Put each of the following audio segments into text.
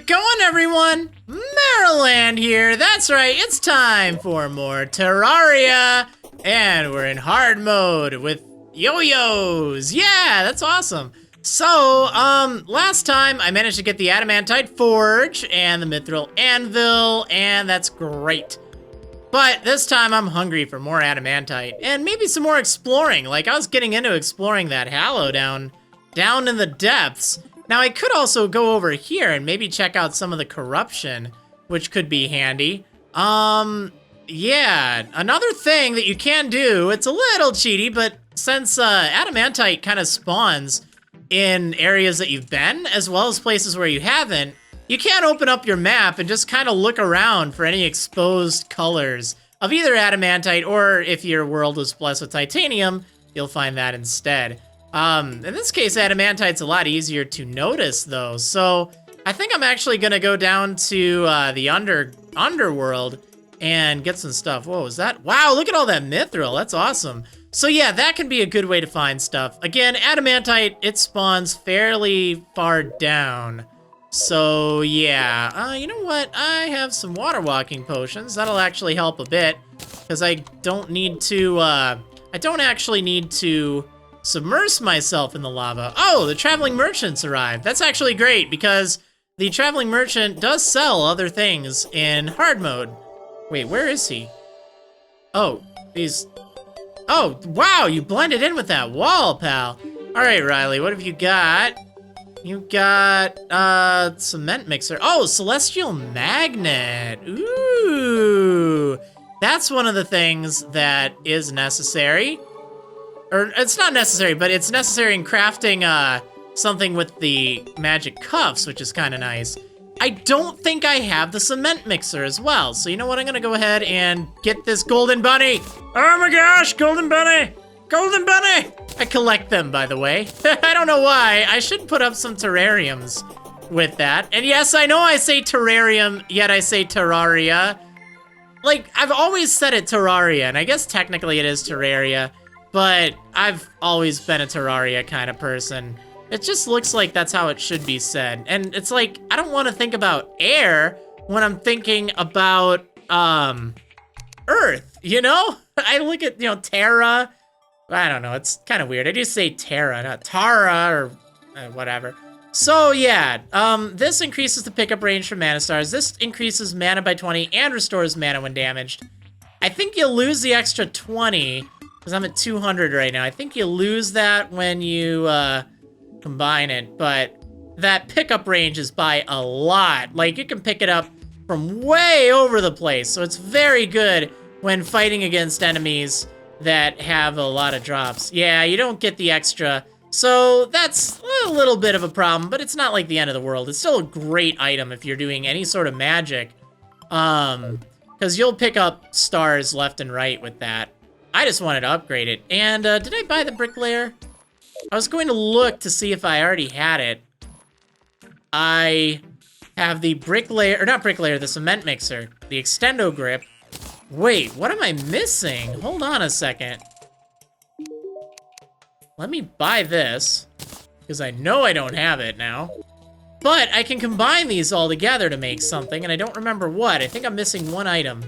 it going, everyone? Marriland here. That's right, it's time for more Terraria. And we're in hard mode with yo-yos. Yeah, that's awesome. So, last time I managed to get the adamantite forge and the mithril anvil, and that's great. But this time I'm hungry for more adamantite and maybe some more exploring. Like, I was getting into exploring that hallow down in the depths. Now, I could also go over here and maybe check out some of the corruption, which could be handy. Yeah, another thing that you can do, it's a little cheaty, but since adamantite kind of spawns in areas that you've been, as well as places where you haven't, you can open up your map and just kind of look around for any exposed colors of either adamantite, or if your world was blessed with titanium, you'll find that instead. In this case, adamantite's a lot easier to notice, though, so I think I'm actually gonna go down to the underworld and get some stuff. Whoa, is that? Wow, look at all that mithril. That's awesome. So yeah, that can be a good way to find stuff. Again, adamantite, it spawns fairly far down. So yeah, you know what? I have some water walking potions. That'll actually help a bit, because I don't need to, I don't actually need to submerge myself in the lava. Oh, the traveling merchant's arrived. That's actually great, because the traveling merchant does sell other things in hard mode. Wait, where is he? Oh, he's... Oh, wow, you blended in with that wall, pal. All right, Riley, what have you got? You got, cement mixer. Oh, celestial magnet. Ooh. That's one of the things that is necessary. Or, it's not necessary, but it's necessary in crafting, something with the magic cuffs, which is kind of nice. I don't think I have the cement mixer as well, so you know what? I'm gonna go ahead and get this golden bunny. Oh my gosh, golden bunny! Golden bunny! I collect them, by the way. I don't know why. I should put up some terrariums with that. And yes, I know I say terrarium, yet I say Terraria. Like, I've always said it Terraria, and I guess technically it is Terraria, but I've always been a Terraria kind of person. It just looks like that's how it should be said. And it's like, I don't want to think about air when I'm thinking about, Earth, you know? I look at, you know, Terra. I don't know, it's kind of weird. I just say Terra, not Tara, or whatever. So yeah, this increases the pickup range for mana stars. This increases mana by 20 and restores mana when damaged. I think you'll lose the extra 20, because I'm at 200 right now. I think you lose that when you, combine it, but that pickup range is by a lot. Like, you can pick it up from way over the place, so it's very good when fighting against enemies that have a lot of drops. Yeah, you don't get the extra, so that's a little bit of a problem, but it's not like the end of the world. It's still a great item if you're doing any sort of magic, because you'll pick up stars left and right with that. I just wanted to upgrade it. And did I buy the bricklayer? I was going to look to see if I already had it. I have the bricklayer, or not bricklayer, the cement mixer, the extendo grip. Wait, what am I missing? Hold on a second. Let me buy this, because I know I don't have it now. But I can combine these all together to make something, and I don't remember what. I think I'm missing one item.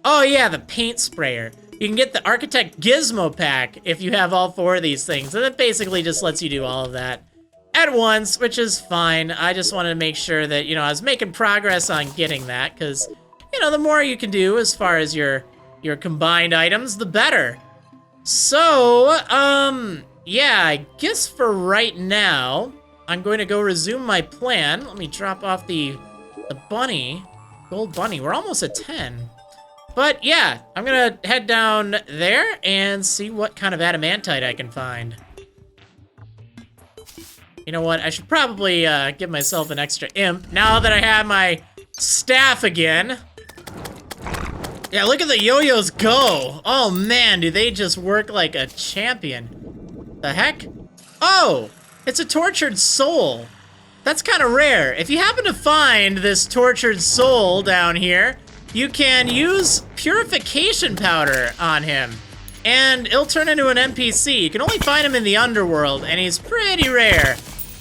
Oh yeah, the paint sprayer. You can get the Architect Gizmo Pack if you have all 4 of these things, and it basically just lets you do all of that at once, which is fine. I just wanted to make sure that, you know, I was making progress on getting that, because, you know, the more you can do as far as your combined items, the better. So, yeah, I guess for right now, I'm going to go resume my plan. Let me drop off the bunny, gold bunny. We're almost at 10. But yeah, I'm gonna head down there and see what kind of adamantite I can find. You know what, I should probably give myself an extra imp now that I have my staff again. Yeah, look at the yo-yos go. Oh man, do they just work like a champion. The heck? Oh, it's a tortured soul. That's kind of rare. If you happen to find this tortured soul down here, you can use Purification Powder on him, and he'll turn into an NPC. You can only find him in the underworld, and he's pretty rare.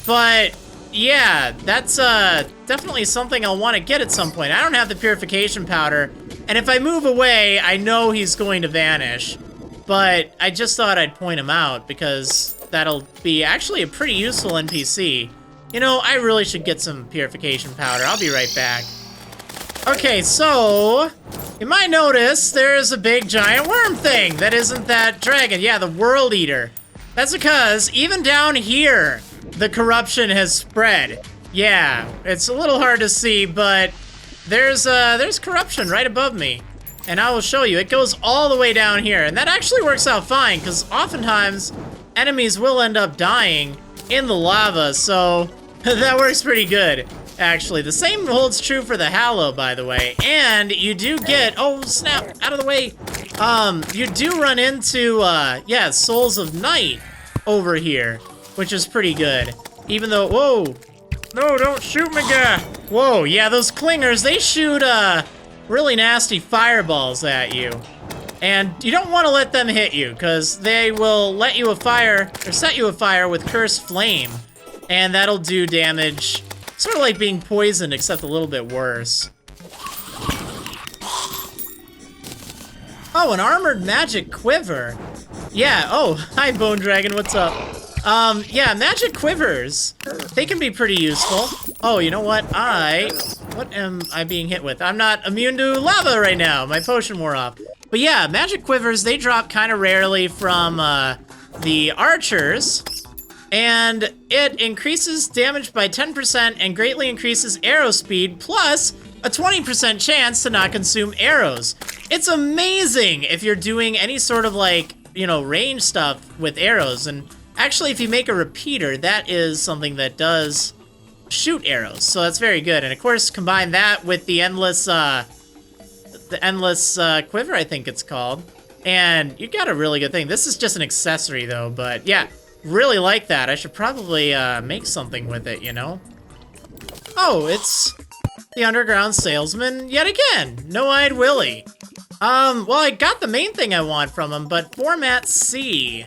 But yeah, that's definitely something I'll want to get at some point. I don't have the Purification Powder, and if I move away, I know he's going to vanish. But I just thought I'd point him out because that'll be actually a pretty useful NPC. You know, I really should get some Purification Powder. I'll be right back. Okay, so you might notice there's a big giant worm thing that isn't that dragon. Yeah, the World Eater. That's because even down here, the corruption has spread. Yeah, it's a little hard to see, but there's corruption right above me. And I will show you. It goes all the way down here. And that actually works out fine, because oftentimes enemies will end up dying in the lava, so that works pretty good, actually. The same holds true for the Hallow, by the way. And you do get, oh snap, out of the way. You do run into, yeah, Souls of Night over here, which is pretty good. Even though, whoa, no, don't shoot me, guy. Whoa, yeah, those clingers, they shoot, really nasty fireballs at you. And you don't want to let them hit you, because they will let you afire, or set you afire with Cursed Flame. And that'll do damage, sort of like being poisoned, except a little bit worse. Oh, an armored magic quiver. Yeah, oh, hi Bone Dragon, what's up? Yeah, magic quivers, they can be pretty useful. Oh, you know what am I being hit with? I'm not immune to lava right now, my potion wore off. But yeah, magic quivers, they drop kind of rarely from the archers, and it increases damage by 10% and greatly increases arrow speed, plus a 20% chance to not consume arrows. It's amazing if you're doing any sort of like, you know, range stuff with arrows. And actually, if you make a repeater, that is something that does shoot arrows, so that's very good. And of course, combine that with the endless quiver, I think it's called, and you got a really good thing. This is just an accessory though, but yeah, really like that. I should probably make something with it, you know? Oh, it's the Underground Salesman yet again, No-Eyed Willy. Well, I got the main thing I want from him, but Format C.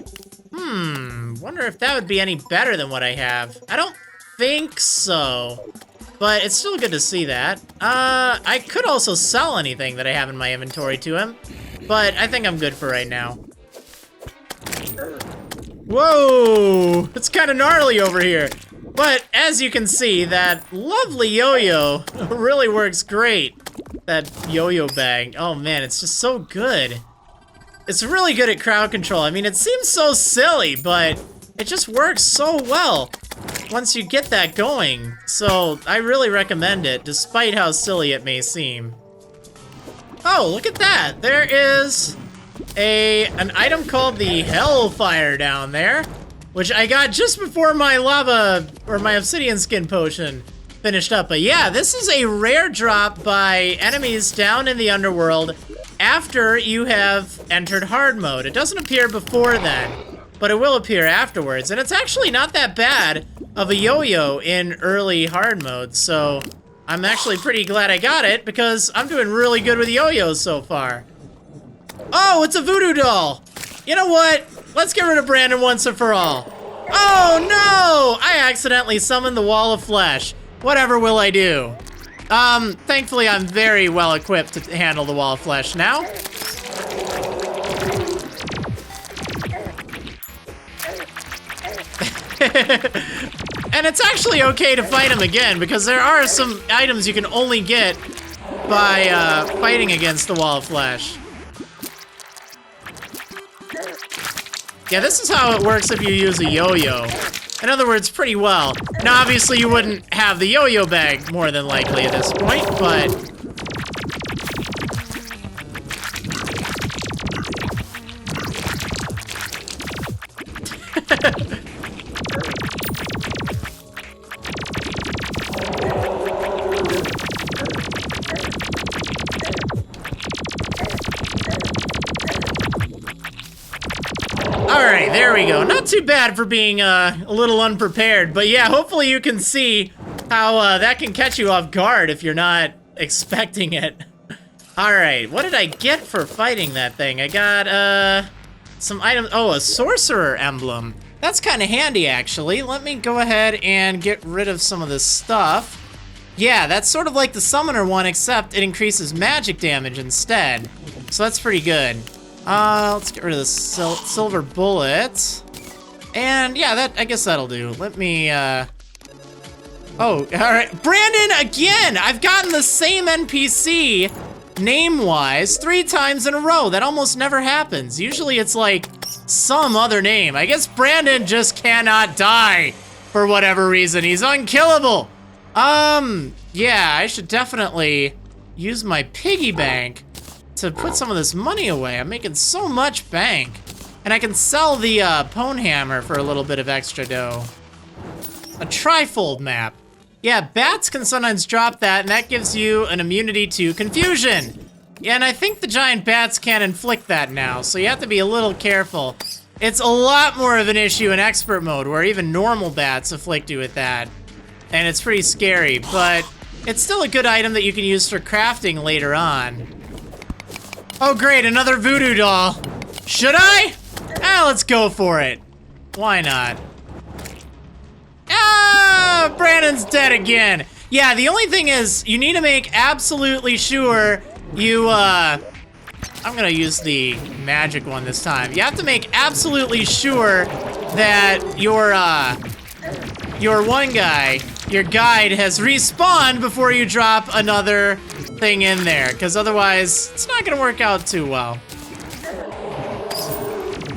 Wonder if that would be any better than what I have. I don't think so, but it's still good to see that. I could also sell anything that I have in my inventory to him, but I think I'm good for right now. Whoa, it's kind of gnarly over here. But as you can see, that lovely yo-yo really works great. That yo-yo bag, oh man, it's just so good. It's really good at crowd control. I mean, it seems so silly, but it just works so well once you get that going. So I really recommend it, despite how silly it may seem. Oh, look at that. There is an item called the Hellfire down there, which I got just before my lava, or my obsidian skin potion finished up. But yeah, this is a rare drop by enemies down in the underworld after you have entered hard mode. It doesn't appear before then, but it will appear afterwards. And it's actually not that bad of a yo-yo in early hard mode, so I'm actually pretty glad I got it, because I'm doing really good with yo-yos so far. Oh, it's a voodoo doll! You know what? Let's get rid of Brandon once and for all. Oh no! I accidentally summoned the Wall of Flesh. Whatever will I do? Thankfully I'm very well equipped to handle the Wall of Flesh now. And it's actually okay to fight him again, because there are some items you can only get by fighting against the Wall of Flesh. Yeah, this is how it works if you use a yo-yo. In other words, pretty well. Now, obviously, you wouldn't have the yo-yo bag, more than likely, at this point, but... Alright, there we go. Not too bad for being a little unprepared, but yeah, hopefully you can see how that can catch you off guard if you're not expecting it. Alright, what did I get for fighting that thing? I got some items. Oh, a sorcerer emblem. That's kind of handy, actually. Let me go ahead and get rid of some of this stuff. Yeah, that's sort of like the summoner one, except it increases magic damage instead. So that's pretty good. Let's get rid of the silver bullet. And yeah, I guess that'll do. Let me, oh, all right. Brandon, again! I've gotten the same NPC, name-wise, 3 times in a row. That almost never happens. Usually it's like some other name. I guess Brandon just cannot die for whatever reason. He's unkillable. Yeah, I should definitely use my piggy bank to put some of this money away. I'm making so much bank. And I can sell the pwn hammer for a little bit of extra dough. A trifold map. Yeah, bats can sometimes drop that, and that gives you an immunity to confusion. Yeah, and I think the giant bats can inflict that now, so you have to be a little careful. It's a lot more of an issue in expert mode, where even normal bats afflict you with that. And it's pretty scary, but it's still a good item that you can use for crafting later on. Oh great, another voodoo doll. Should I? Ah, let's go for it. Why not? Ah, Brandon's dead again. Yeah, the only thing is, you need to make absolutely sure you, I'm gonna use the magic one this time. You have to make absolutely sure that your one guy, your guide, has respawned before you drop another thing in there, because otherwise, it's not gonna work out too well.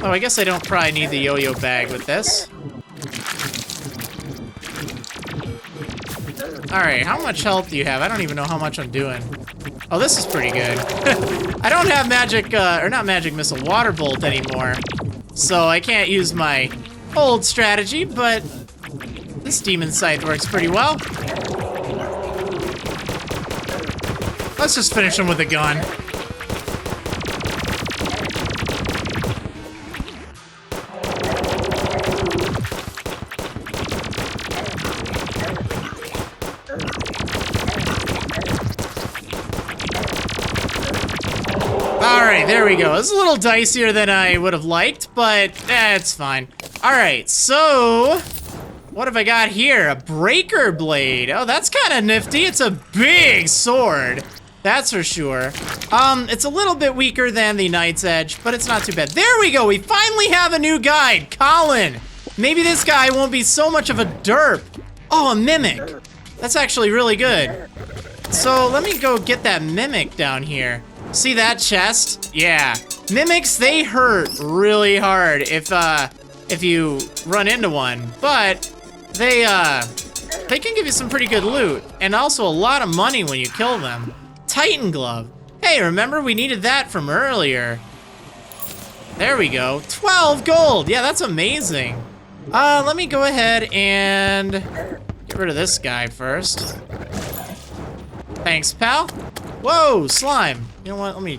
Oh, I guess I don't probably need the yo-yo bag with this. Alright, how much health do you have? I don't even know how much I'm doing. Oh, this is pretty good. I don't have magic, or not magic missile, water bolt anymore. So I can't use my old strategy, but this demon scythe works pretty well. Let's just finish him with a gun. Alright, there we go. It's a little dicier than I would have liked, but it's fine. Alright, so what have I got here? A breaker blade. Oh, that's kind of nifty. It's a big sword. That's for sure. It's a little bit weaker than the Knight's Edge, but it's not too bad. There we go. We finally have a new guide, Colin. Maybe this guy won't be so much of a derp. Oh, a mimic. That's actually really good. So let me go get that mimic down here. See that chest? Yeah. Mimics, they hurt really hard if you run into one, but they can give you some pretty good loot, and also a lot of money when you kill them. Titan glove. Hey, remember we needed that from earlier. There we go. 12 gold. Yeah, that's amazing. Let me go ahead and get rid of this guy first. Thanks, pal. Whoa, slime. You know what? Let me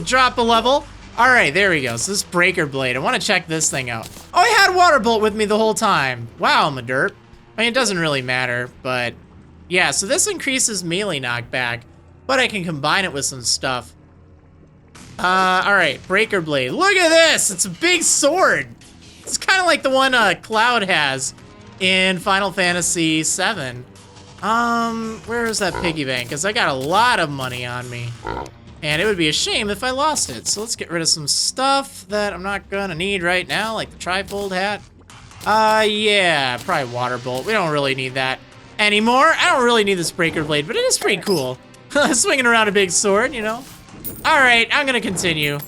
drop a level. All right, there we go. So this breaker blade. I want to check this thing out. Oh, I had water bolt with me the whole time. Wow, I'm a derp. I mean, it doesn't really matter, but yeah. So this increases melee knockback, but I can combine it with some stuff. All right, breaker blade. Look at this. It's a big sword. It's kind of like the one Cloud has in Final Fantasy VII. Where is that piggy bank? Because I got a lot of money on me. And it would be a shame if I lost it. So let's get rid of some stuff that I'm not gonna need right now, like the trifold hat. Yeah, probably water bolt. We don't really need that anymore. I don't really need this breaker blade, but it is pretty cool. Swinging around a big sword, you know? All right, I'm gonna continue.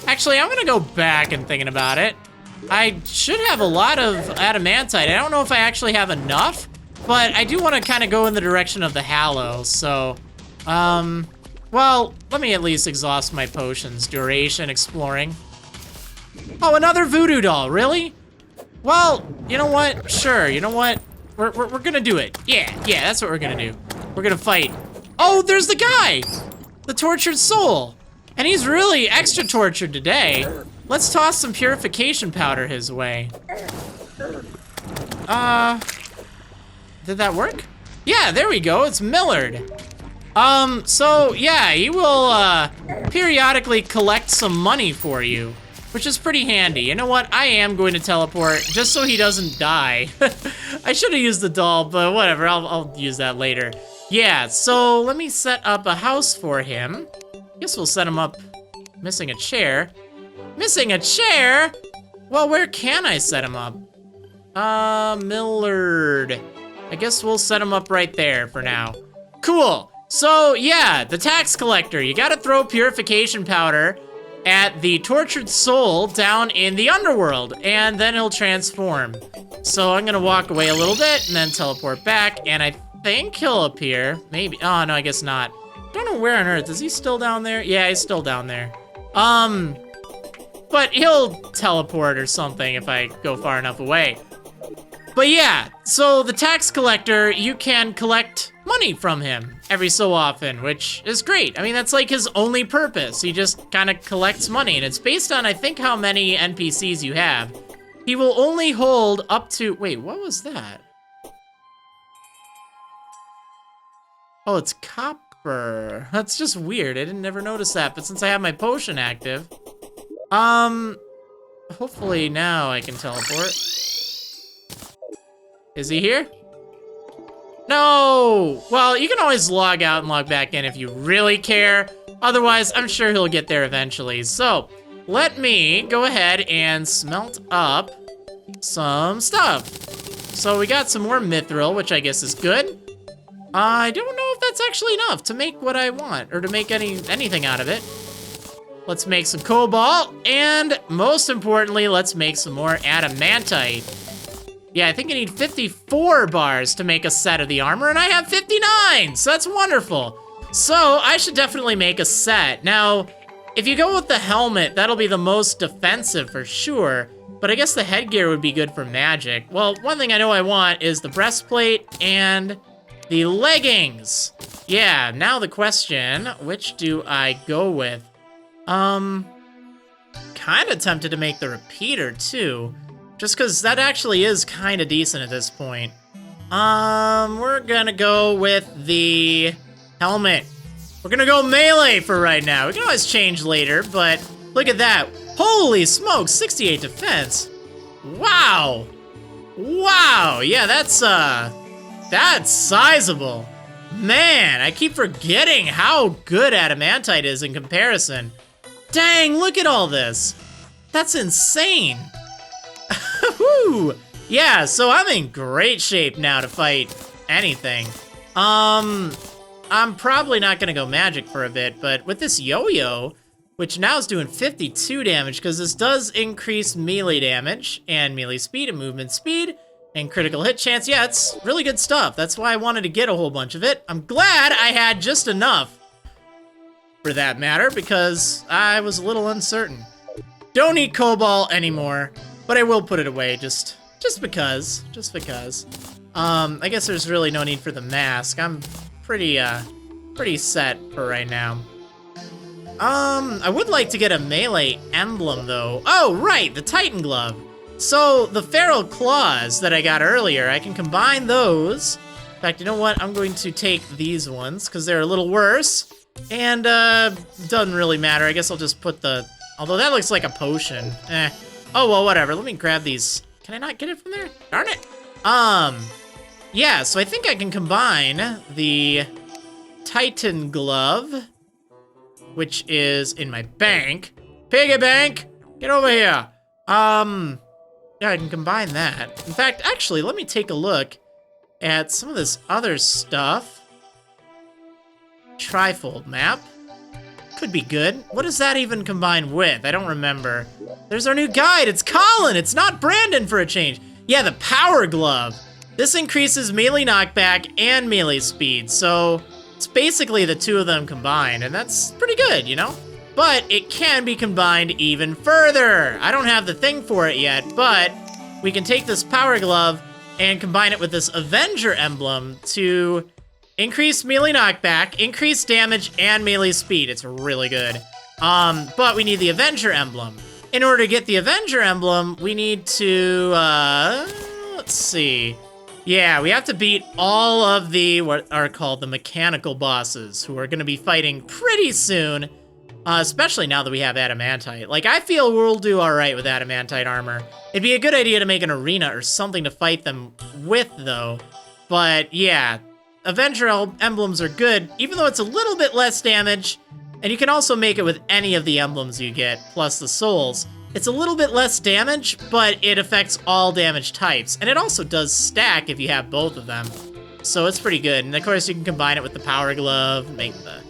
Actually, I'm gonna go back and thinking about it. I should have a lot of adamantite. I don't know if I actually have enough, but I do want to kind of go in the direction of the Hallow, so, well, let me at least exhaust my potions. Duration, exploring. Oh, another voodoo doll, really? Well, you know what? Sure, you know what? We're gonna do it. Yeah, that's what we're gonna do. We're gonna fight. Oh, there's the guy! The tortured soul. And he's really extra tortured today. Let's toss some purification powder his way. Did that work? Yeah, there we go, it's Millard. So yeah, he will periodically collect some money for you. which is pretty handy. You know what? I am going to teleport just so he doesn't die. I should have used the doll, but whatever. I'll use that later. Yeah, so let me set up a house for him. Guess we'll set him up. Missing a chair. Missing a chair? Well, where can I set him up? Millard. I guess we'll set him up right there for now. Cool. So, yeah, the tax collector. You gotta throw purification powder at the tortured soul down in the underworld, and then he'll transform. So I'm gonna walk away a little bit and then teleport back, and I think he'll appear. Maybe. Oh, no, I guess not. Don't know where on earth. Is he still down there? Yeah, he's still down there. But he'll teleport or something if I go far enough away. But yeah, so the tax collector, you can collect money from him every so often, which is great. I mean, that's like his only purpose. He just kind of collects money, and it's based on, I think, how many NPCs you have. He will only hold up to, wait, what was that? Oh, it's copper. That's just weird. I didn't ever notice that, but since I have my potion active, hopefully now I can teleport. Is he here? No! Well, you can always log out and log back in if you really care. Otherwise, I'm sure he'll get there eventually. So, let me go ahead and smelt up some stuff. So we got some more mithril, which I guess is good. I don't know if that's actually enough to make what I want, or to make anything out of it. Let's make some cobalt, and most importantly, let's make some more adamantite. Yeah, I think I need 54 bars to make a set of the armor, and I have 59, so that's wonderful. So I should definitely make a set. Now, if you go with the helmet, that'll be the most defensive for sure, but I guess the headgear would be good for magic. Well, one thing I know I want is the breastplate and the leggings. Yeah, now the question, which do I go with? Kind of tempted to make the repeater too. Just because that actually is kind of decent at this point. We're gonna go with the helmet. We're gonna go melee for right now. We can always change later, but look at that. Holy smokes, 68 defense. Wow. Wow, yeah, that's sizable. Man, I keep forgetting how good adamantite is in comparison. Dang, look at all this. That's insane. Woo! Yeah, so I'm in great shape now to fight anything. I'm probably not gonna go magic for a bit, but with this yo-yo, which now is doing 52 damage, because this does increase melee damage, and melee speed, and movement speed, and critical hit chance. Yeah, it's really good stuff. That's why I wanted to get a whole bunch of it. I'm glad I had just enough, for that matter, because I was a little uncertain. Don't need cobalt anymore. But I will put it away, just because. I guess there's really no need for the mask. I'm pretty set for right now. I would like to get a melee emblem, though. Oh, right, the Titan Glove. So, the Feral Claws that I got earlier, I can combine those. In fact, you know what? I'm going to take these ones, because they're a little worse. And, doesn't really matter. I guess I'll just put the... Although that looks like a potion. Oh, well, whatever. Let me grab these. Can I not get it from there? Darn it. Yeah, so I think I can combine the Titan Glove, which is in my bank. Piggy bank, get over here. Yeah, I can combine that. In fact, actually, let me take a look at some of this other stuff. Trifold map. Could be good. What does that even combine with? I don't remember. There's our new guide. It's Colin. It's not Brandon for a change. Yeah, the Power Glove. This increases melee knockback and melee speed. So it's basically the two of them combined. And that's pretty good, you know? But it can be combined even further. I don't have the thing for it yet, but we can take this Power Glove and combine it with this Avenger emblem to increase melee knockback, increase damage, and melee speed. It's really good. But we need the Avenger emblem. In order to get the Avenger emblem, we need to, let's see. Yeah, we have to beat all of the, what are called the mechanical bosses, who are gonna be fighting pretty soon. especially now that we have adamantite. Like, I feel we'll do all right with adamantite armor. It'd be a good idea to make an arena or something to fight them with, though. But yeah, Avenger emblems are good, even though it's a little bit less damage. And you can also make it with any of the emblems you get, plus the souls. It's a little bit less damage, but it affects all damage types. And it also does stack if you have both of them. So it's pretty good. And of course, you can combine it with the power glove, make the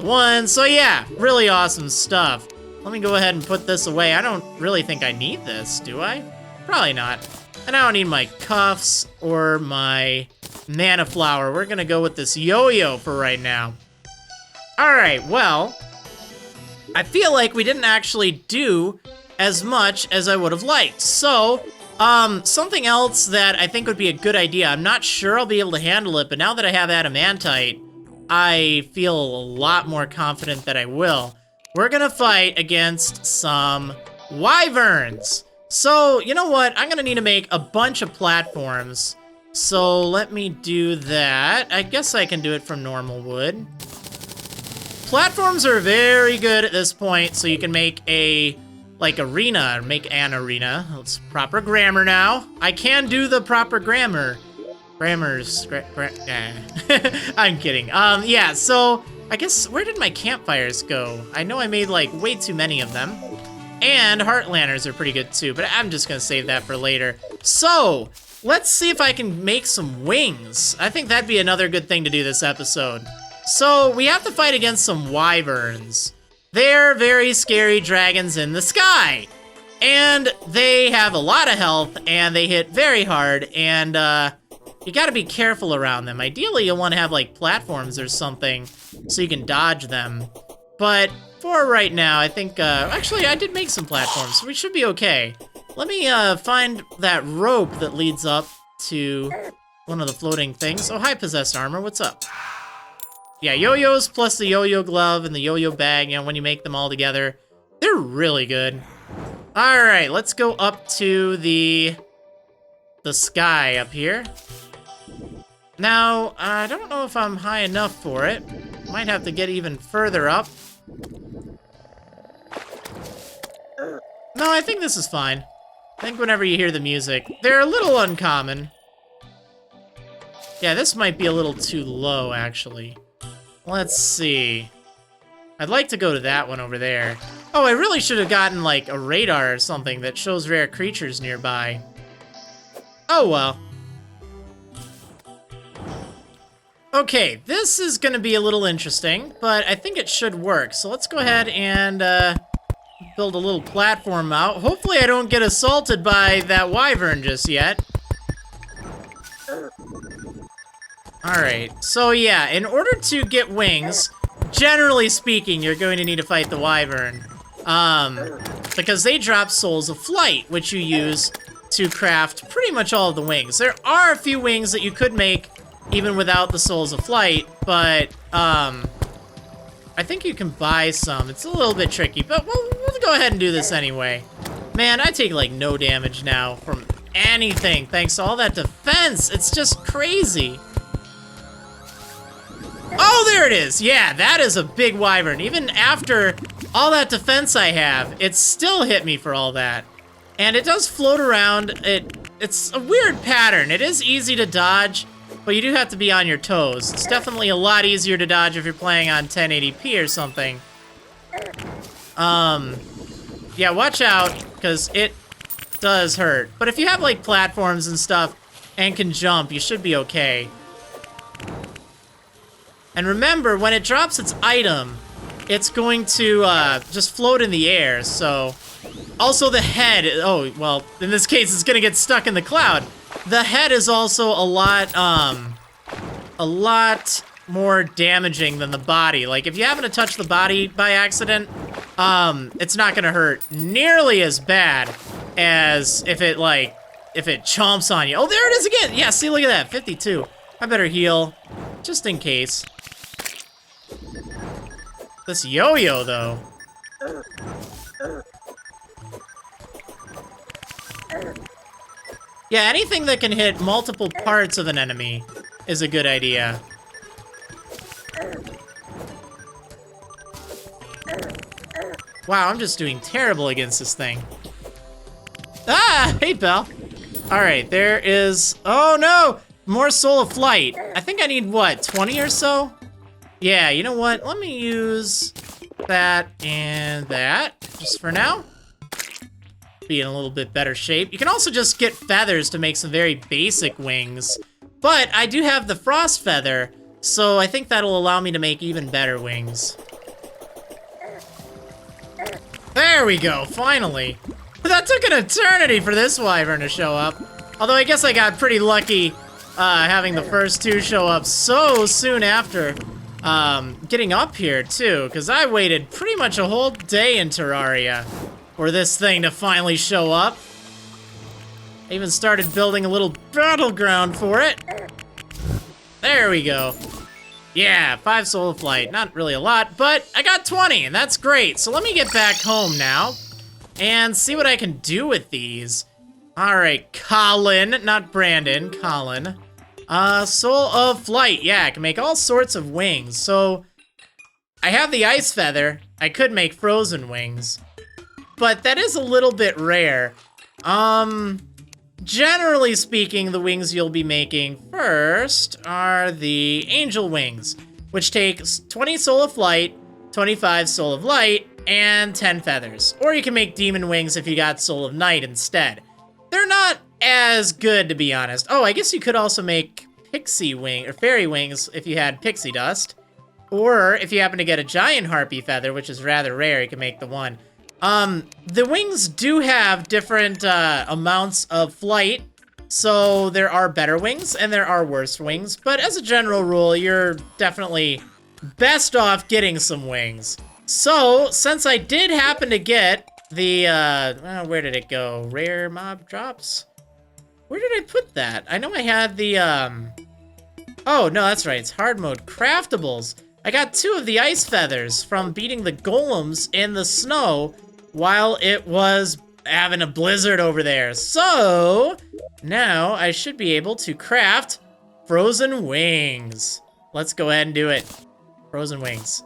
one. So yeah, really awesome stuff. Let me go ahead and put this away. I don't really think I need this, do I? Probably not. And I don't need my cuffs or my mana flower. We're gonna go with this yo-yo for right now. All right, well, I feel like we didn't actually do as much as I would have liked. So, something else that I think would be a good idea, I'm not sure I'll be able to handle it, but now that I have adamantite, I feel a lot more confident that I will. We're gonna fight against some wyverns. So, you know what? I'm gonna need to make a bunch of platforms. So let me do that. I guess I can do it from normal wood. Platforms are very good at this point, so you can make a, like, arena, or make an arena. It's proper grammar now. I can do the proper grammar. Grammar's, I'm kidding. Yeah, so, I guess, where did my campfires go? I know I made, like, way too many of them. And heart lanterns are pretty good, too, but I'm just gonna save that for later. So, let's see if I can make some wings. I think that'd be another good thing to do this episode. So, we have to fight against some wyverns. They're very scary dragons in the sky. And they have a lot of health, and they hit very hard, and you gotta be careful around them. Ideally, you'll wanna have, like, platforms or something so you can dodge them. But for right now, I think, actually, I did make some platforms, so we should be okay. Let me find that rope that leads up to one of the floating things. Oh, hi, Possessed Armor, what's up? Yeah, yo-yos plus the yo-yo glove and the yo-yo bag, you know, when you make them all together, they're really good. All right, let's go up to the sky up here. Now, I don't know if I'm high enough for it. Might have to get even further up. No, I think this is fine. I think whenever you hear the music, they're a little uncommon. Yeah, this might be a little too low, actually. Let's see. I'd like to go to that one over there. Oh, I really should have gotten, like, a radar or something that shows rare creatures nearby. Oh, well. Okay, this is gonna be a little interesting, but I think it should work. So let's go ahead and, build a little platform out. Hopefully I don't get assaulted by that wyvern just yet. Alright, so yeah, in order to get wings, generally speaking, you're going to need to fight the wyvern. Because they drop souls of flight, which you use to craft pretty much all of the wings. There are a few wings that you could make even without the souls of flight, but, I think you can buy some. It's a little bit tricky, but we'll go ahead and do this anyway. Man, I take, like, no damage now from anything, thanks to all that defense. It's just crazy. Oh, there it is! Yeah, that is a big wyvern. Even after all that defense I have, it still hit me for all that. And it does float around. It's a weird pattern. It is easy to dodge, but you do have to be on your toes. It's definitely a lot easier to dodge if you're playing on 1080p or something. Yeah, watch out, because it does hurt. But if you have, like, platforms and stuff and can jump, you should be okay. And remember, when it drops its item, it's going to just float in the air, so... Also the head, oh, well, in this case, it's gonna get stuck in the cloud. The head is also a lot more damaging than the body. Like, if you happen to touch the body by accident, it's not gonna hurt nearly as bad as if it chomps on you. Oh, there it is again! Yeah, see, look at that, 52. I better heal, just in case. This yo-yo, though. Yeah, anything that can hit multiple parts of an enemy is a good idea. Wow, I'm just doing terrible against this thing. Ah, hey, Belle. All right, there is, oh no, more Soul of Flight. I think I need, what, 20 or so? Yeah, you know what? Let me use that and that, just for now. Be in a little bit better shape. You can also just get feathers to make some very basic wings. But I do have the frost feather, so I think that'll allow me to make even better wings. There we go, finally. That took an eternity for this wyvern to show up. Although I guess I got pretty lucky having the first two show up so soon after getting up here too, because I waited pretty much a whole day in Terraria for this thing to finally show up. I even started building a little battleground for it. There we go. Yeah, 5 Soul of Flight. Not really a lot, but I got 20, and that's great. So let me get back home now and see what I can do with these. All right, Colin, not Brandon, Colin. Soul of Flight. Yeah, I can make all sorts of wings. So I have the ice feather. I could make frozen wings, but that is a little bit rare. Generally speaking, the wings you'll be making first are the angel wings, which take 20 Soul of Flight, 25 Soul of Light, and 10 feathers. Or you can make demon wings if you got Soul of Night instead. They're not as good, to be honest. Oh, I guess you could also make pixie wing or fairy wings if you had pixie dust. Or if you happen to get a giant harpy feather, which is rather rare, you can make the one. The wings do have different amounts of flight, so there are better wings and there are worse wings, but as a general rule, you're definitely best off getting some wings. So, since I did happen to get the, where did it go? Rare mob drops? Where did I put that? I know I had the, oh, no, that's right, it's hard mode. Craftables. I got 2 of the ice feathers from beating the golems in the snow while it was having a blizzard over there. So, now I should be able to craft frozen wings. Let's go ahead and do it. Frozen wings.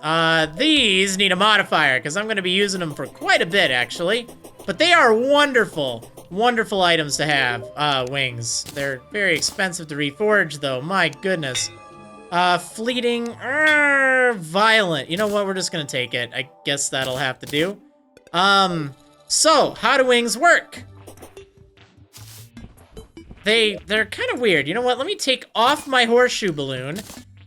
These need a modifier, because I'm going to be using them for quite a bit, actually. But they are wonderful, wonderful items to have, wings. They're very expensive to reforge, though. My goodness. Fleeting, violent. You know what? We're just going to take it. I guess that'll have to do. So, how do wings work? They're kind of weird. You know what? Let me take off my horseshoe balloon.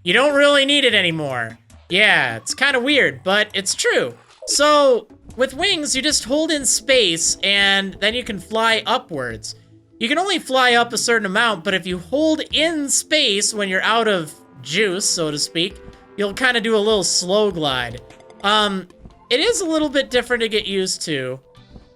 You don't really need it anymore. Yeah, it's kind of weird, but it's true. So, with wings, you just hold in space, and then you can fly upwards. You can only fly up a certain amount, but if you hold in space when you're out of juice, so to speak, you'll kind of do a little slow glide. It is a little bit different to get used to,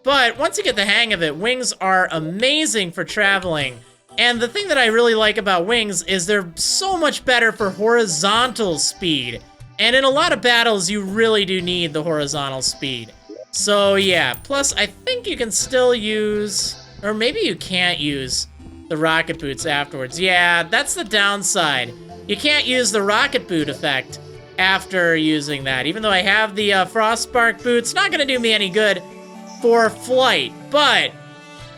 but once you get the hang of it, wings are amazing for traveling. And the thing that I really like about wings is they're so much better for horizontal speed. And in a lot of battles, you really do need the horizontal speed. So yeah, plus I think you can still use, or maybe you can't use the rocket boots afterwards. Yeah, that's the downside. You can't use the rocket boot effect after using that. Even though I have the Frostspark boots, not gonna do me any good for flight, but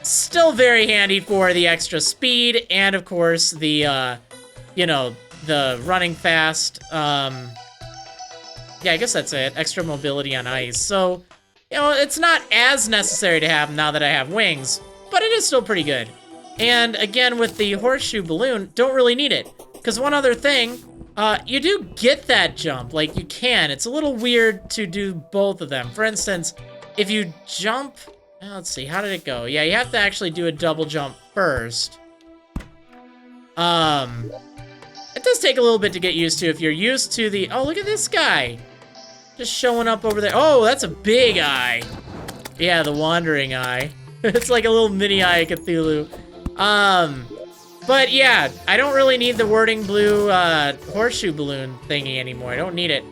still very handy for the extra speed and of course the, you know, the running fast. Yeah, I guess that's it. Extra mobility on ice. So, you know, it's not as necessary to have now that I have wings, but it is still pretty good. And again, with the horseshoe balloon, don't really need it. Because one other thing, you do get that jump, like you can. It's a little weird to do both of them. For instance, if you jump, let's see, how did it go? Yeah, you have to actually do a double jump first. It does take a little bit to get used to if you're used to the, oh, look at this guy. Just showing up over there. Oh, that's a big eye. Yeah, the wandering eye. It's like a little mini eye of Cthulhu. But yeah, I don't really need the wording blue horseshoe balloon thingy anymore. I don't need it.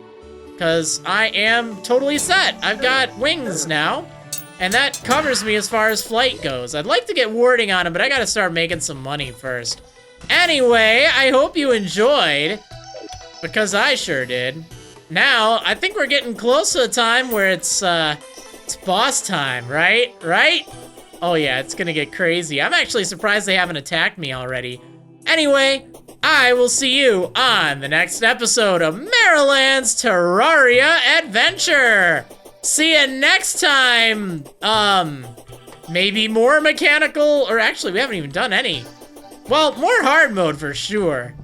Because I am totally set. I've got wings now. And that covers me as far as flight goes. I'd like to get wording on them, but I gotta start making some money first. Anyway, I hope you enjoyed. Because I sure did. Now, I think we're getting close to the time where it's It's boss time, right? Right? Oh yeah, it's gonna get crazy. I'm actually surprised they haven't attacked me already. Anyway, I will see you on the next episode of Marriland's Terraria Adventure. See you next time. Maybe more mechanical, or actually we haven't even done any. Well, more hard mode for sure.